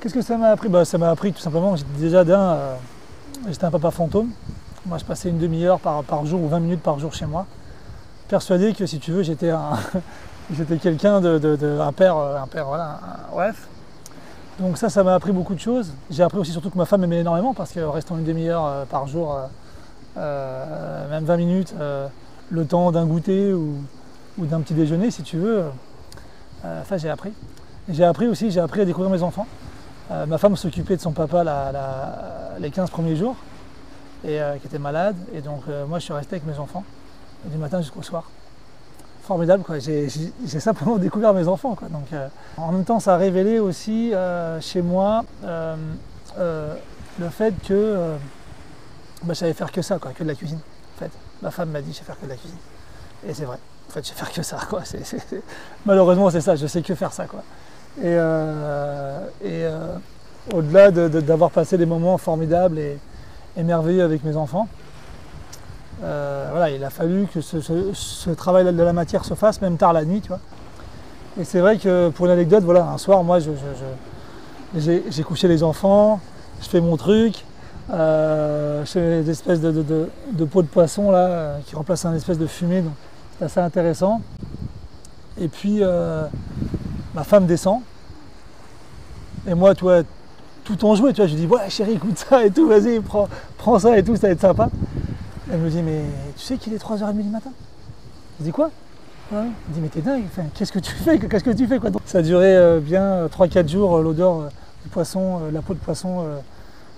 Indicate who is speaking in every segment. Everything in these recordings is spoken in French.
Speaker 1: Qu'est-ce que ça m'a appris? Ça m'a appris tout simplement, déjà j'étais un papa fantôme. Moi je passais une demi-heure par jour ou 20 minutes par jour chez moi, persuadé que si tu veux j'étais j'étais quelqu'un un père, voilà, bref. Donc ça m'a appris beaucoup de choses. J'ai appris aussi surtout que ma femme m'aimait énormément parce que restant une demi-heure par jour, même 20 minutes, le temps d'un goûter ou d'un petit déjeuner si tu veux, ça j'ai appris. J'ai appris à découvrir mes enfants. Ma femme s'occupait de son papa les 15 premiers jours, et qui était malade, et donc moi je suis resté avec mes enfants du matin jusqu'au soir. Formidable quoi, j'ai simplement découvert mes enfants quoi. Donc, en même temps ça a révélé aussi chez moi le fait que je savais faire que ça quoi, que de la cuisine en fait. Ma femme m'a dit je sais faire que de la cuisine, et c'est vrai, en fait je sais faire que ça quoi. Malheureusement c'est ça, je sais que faire ça quoi. Et au-delà d'avoir passé des moments formidables et merveilleux avec mes enfants, voilà, il a fallu que ce travail de la matière se fasse, même tard la nuit, tu vois. Et c'est vrai que pour une anecdote, voilà, un soir, moi, j'ai couché les enfants, je fais mon truc, je fais des espèces de peau de poisson là, qui remplacent un espèce de fumée, donc c'est assez intéressant. Et puis ma femme descend, et moi, tu vois, tout en jouet, tu vois, je lui dis ouais chérie, écoute ça et tout, vas-y, prends ça et tout, ça va être sympa. Elle me dit mais tu sais qu'il est 3h30 du matin? Je dis quoi? Ouais. Elle me dit mais t'es dingue, enfin, qu'est-ce que tu fais quoi? Donc, ça a duré bien 3-4 jours, l'odeur du poisson, la peau de poisson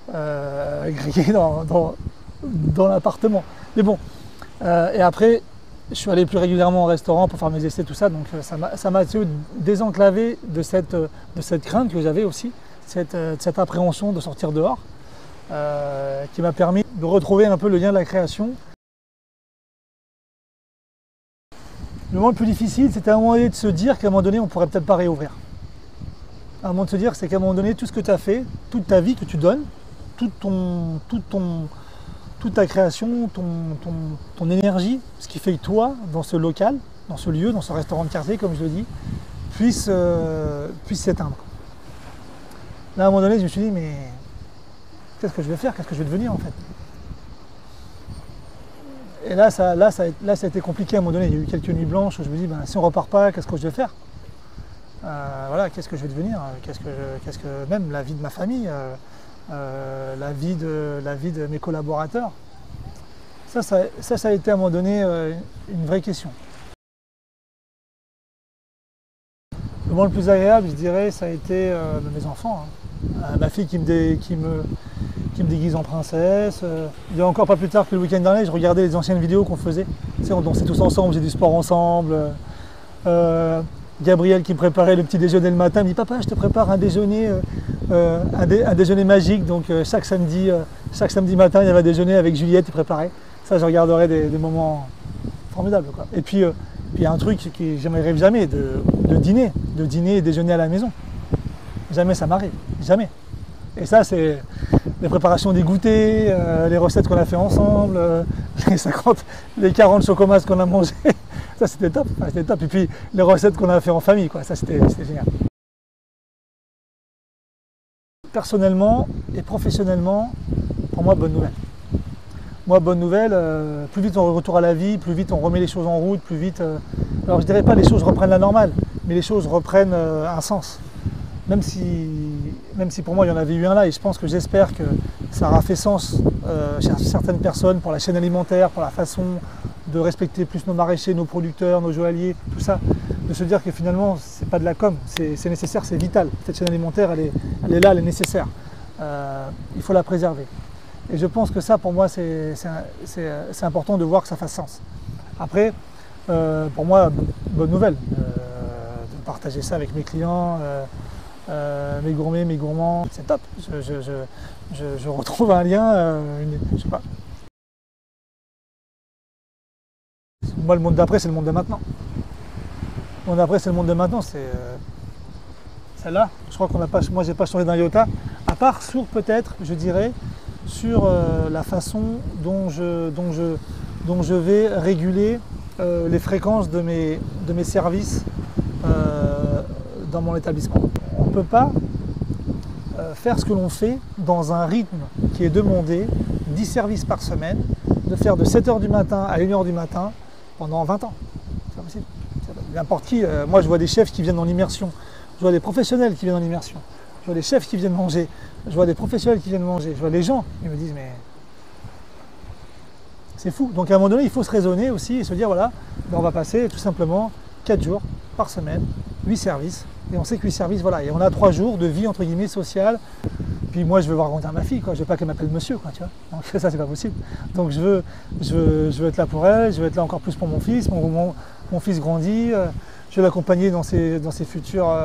Speaker 1: grillée dans l'appartement. Mais bon, et après je suis allé plus régulièrement au restaurant pour faire mes essais, tout ça, donc ça m'a désenclavé de cette crainte que j'avais aussi, cette appréhension de sortir dehors, qui m'a permis de retrouver un peu le lien de la création. Le moment le plus difficile, c'était à un moment donné de se dire qu'à un moment donné, on ne pourrait peut-être pas réouvrir. À un moment de se dire, c'est qu'à un moment donné, tout ce que tu as fait, toute ta vie que tu donnes, toute ta création, ton énergie, ce qui fait que toi, dans ce local, dans ce lieu, dans ce restaurant de quartier, comme je le dis, puisse s'éteindre. Là, à un moment donné, je me suis dit, mais qu'est-ce que je vais faire? Qu'est-ce que je vais devenir en fait? Et là, ça a été compliqué à un moment donné. Il y a eu quelques nuits blanches où je me dis, si on ne repart pas, qu'est-ce que je vais faire? Voilà, qu'est-ce que je vais devenir? Qu'est-ce que même la vie de ma famille, la vie de mes collaborateurs. Ça a été à un moment donné une vraie question. Le moment le plus agréable, je dirais, ça a été mes enfants. Ma fille qui me déguise en princesse. Il y a encore pas plus tard que le week-end dernier, je regardais les anciennes vidéos qu'on faisait. Tu sais, on dansait tous ensemble, j'ai du sport ensemble. Gabriel qui me préparait le petit déjeuner le matin, me dit papa, je te prépare un déjeuner, un déjeuner magique. Donc chaque samedi matin, il y avait un déjeuner avec Juliette, il préparait. Ça, je regarderai des moments formidables, quoi. Et puis il y a un truc que j'aimerais jamais, de dîner et déjeuner à la maison. Jamais ça m'arrive, jamais. Et ça, c'est les préparations des goûters, les recettes qu'on a fait ensemble, les 40 chocomas qu'on a mangés. Ça, c'était top, c'était top. Et puis, les recettes qu'on a fait en famille, quoi. Ça, c'était génial. Personnellement et professionnellement, pour moi, bonne nouvelle. Moi, bonne nouvelle, plus vite on retourne à la vie, plus vite on remet les choses en route, plus vite... alors, je dirais pas les choses reprennent la normale, mais les choses reprennent un sens. Même si pour moi il y en avait eu un là, et je pense que j'espère que ça aura fait sens chez certaines personnes pour la chaîne alimentaire, pour la façon de respecter plus nos maraîchers, nos producteurs, nos joailliers, tout ça, de se dire que finalement c'est pas de la com, c'est nécessaire, c'est vital. Cette chaîne alimentaire elle est là, elle est nécessaire. Il faut la préserver. Et je pense que ça pour moi c'est important de voir que ça fasse sens. Après, pour moi, bonne nouvelle, de partager ça avec mes clients. Mes gourmets, mes gourmands, c'est top. Je retrouve un lien, je sais pas. Moi, le monde d'après, c'est le monde de maintenant. Le monde d'après, c'est le monde de maintenant. C'est celle-là. Je crois qu'on n'a pas. Moi, j'ai pas changé d'un iota, à part sur peut-être, je dirais, sur la façon dont je vais réguler les fréquences de mes services dans mon établissement. On ne peut pas faire ce que l'on fait dans un rythme qui est demandé, 10 services par semaine, de faire de 7 h du matin à 1 h du matin pendant 20 ans. C'est pas possible. N'importe qui, moi je vois des chefs qui viennent dans l'immersion, je vois des professionnels qui viennent dans l'immersion, je vois des chefs qui viennent manger, je vois des professionnels qui viennent manger, je vois les gens, ils me disent mais c'est fou. Donc à un moment donné, il faut se raisonner aussi et se dire voilà, ben on va passer tout simplement 4 jours par semaine, 8 services, et on sait que 8 services, voilà, et on a 3 jours de vie entre guillemets sociale. Puis moi je veux voir grandir ma fille, quoi. Je veux pas qu'elle m'appelle monsieur, quoi, tu vois. Donc ça c'est pas possible. Donc je veux être là pour elle, je veux être là encore plus pour mon fils, mon fils grandit, je vais l'accompagner dans ses futurs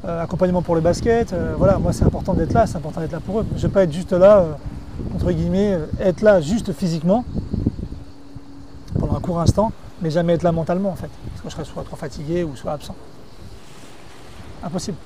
Speaker 1: accompagnements pour le basket. Voilà, moi c'est important d'être là pour eux. Je ne veux pas être juste là, entre guillemets, être là juste physiquement, pendant un court instant, mais jamais être là mentalement en fait. Parce que je serais soit trop fatigué ou soit absent. Impossible.